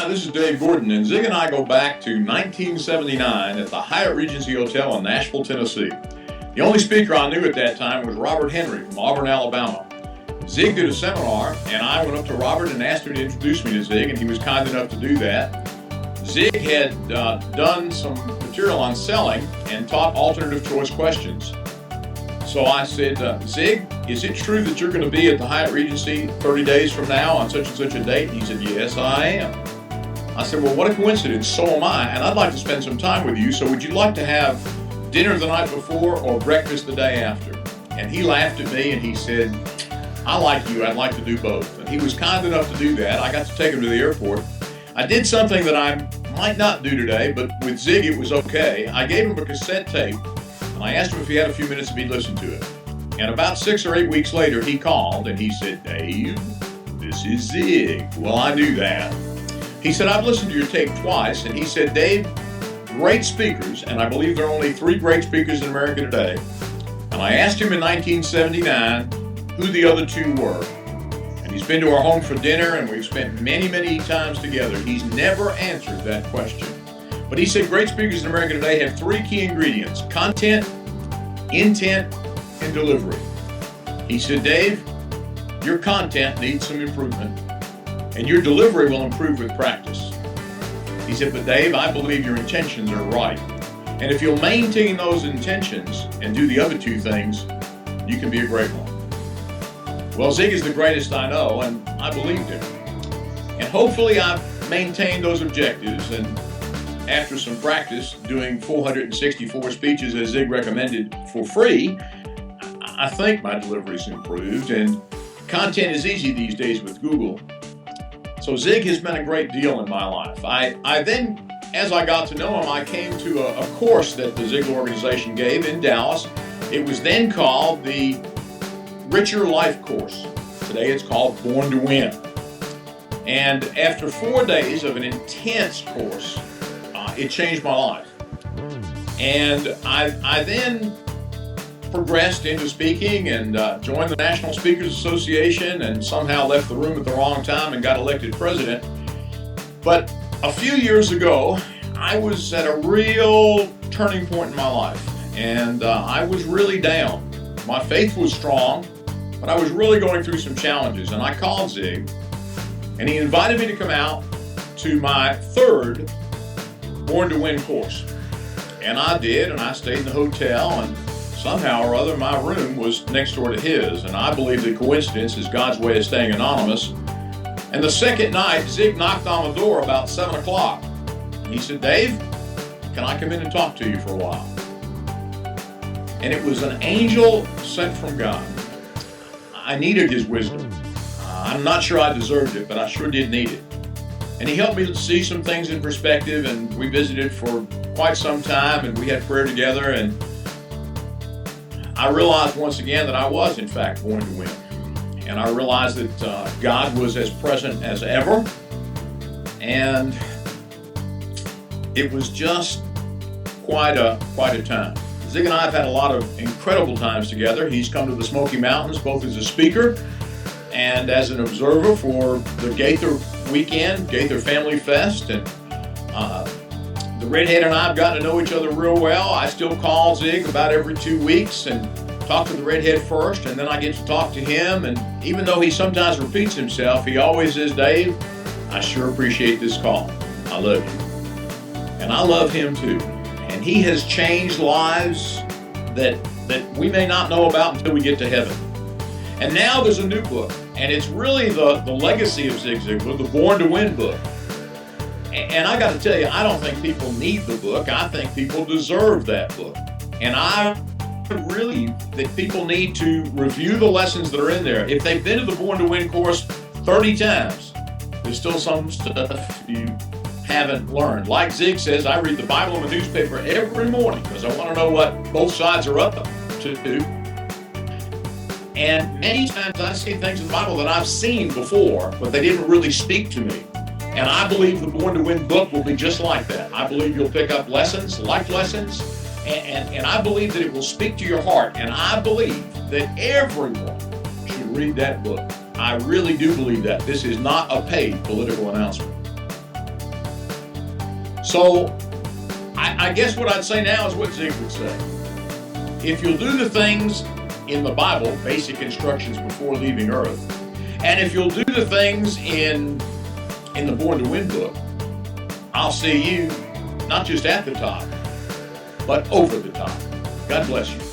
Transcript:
Hi, this is Dave Gordon, and Zig and I go back to 1979 at the Hyatt Regency Hotel in Nashville, Tennessee. The only speaker I knew at that time was Robert Henry from Auburn, Alabama. Zig did a seminar, and I went up to Robert and asked him to introduce me to Zig, and he was kind enough to do that. Zig had done some material on selling and taught alternative choice questions. So I said, Zig, is it true that you're going to be at the Hyatt Regency 30 days from now on such and such a date? And he said, yes, I am. I said, well, what a coincidence. So am I, and I'd like to spend some time with you. So would you like to have dinner the night before or breakfast the day after? And he laughed at me and he said, I like you. I'd like to do both. And he was kind enough to do that. I got to take him to the airport. I did something that I might not do today, but with Zig it was okay. I gave him a cassette tape, and I asked him if he had a few minutes if he'd listen to it. And about 6 or 8 weeks later, he called and he said, Dave, this is Zig. Well, I knew that. He said, I've listened to your tape twice, and he said, Dave, great speakers, and I believe there are only 3 great speakers in America today. And I asked him in 1979 who the other 2 were. And he's been to our home for dinner, and we've spent many, many times together. He's never answered that question. But he said great speakers in America today have 3 key ingredients: content, intent, and delivery. He said, Dave, your content needs some improvement, and your delivery will improve with practice. He said, but Dave, I believe your intentions are right. And if you'll maintain those intentions and do the other 2 things, you can be a great one. Well, Zig is the greatest I know, and I believed him. And hopefully I've maintained those objectives, and after some practice doing 464 speeches as Zig recommended for free, I think my delivery's improved, and content is easy these days with Google. So Zig has been a great deal in my life. I then, as I got to know him, I came to a course that the Zig organization gave in Dallas. It was then called the Richer Life Course. Today it's called Born to Win. And after 4 days of an intense course, it changed my life. And I then progressed into speaking and joined the National Speakers Association, and somehow left the room at the wrong time and got elected president. But a few years ago, I was at a real turning point in my life, and I was really down. My faith was strong, but I was really going through some challenges, and I called Zig, and he invited me to come out to my 3rd Born to Win course. And I did, and I stayed in the hotel, and somehow or other my room was next door to his, and I believe that coincidence is God's way of staying anonymous. And the second night, Zig knocked on the door about 7 o'clock. He said, Dave, can I come in and talk to you for a while? And it was an angel sent from God. I needed his wisdom. I'm not sure I deserved it, but I sure did need it. And he helped me to see some things in perspective, and we visited for quite some time, and we had prayer together, and I realized once again that I was, in fact, born to win. And I realized that God was as present as ever, and it was just quite a time. Zig and I have had a lot of incredible times together. He's come to the Smoky Mountains both as a speaker and as an observer for the Gaither weekend, Gaither Family Fest, and the redhead and I have gotten to know each other real well. I still call Zig about every 2 weeks and talk to the redhead first, and then I get to talk to him, and even though he sometimes repeats himself, he always says, Dave, I sure appreciate this call. I love you. And I love him too. And he has changed lives that we may not know about until we get to heaven. And now there's a new book, and it's really the legacy of Zig Ziglar, the Born to Win book. And I got to tell you, I don't think people need the book. I think people deserve that book. And I really that people need to review the lessons that are in there. If they've been to the Born to Win course 30 times, there's still some stuff you haven't learned. Like Zig says, I read the Bible in the newspaper every morning because I want to know what both sides are up to. And many times I see things in the Bible that I've seen before, but they didn't really speak to me. And I believe the Born to Win book will be just like that. I believe you'll pick up lessons, life lessons, and I believe that it will speak to your heart. And I believe that everyone should read that book. I really do believe that. This is not a paid political announcement. So I guess what I'd say now is what Zig would say. If you'll do the things in the Bible, basic instructions before leaving Earth, and if you'll do the things in the Born to Win book, I'll see you not just at the top, but over the top. God bless you.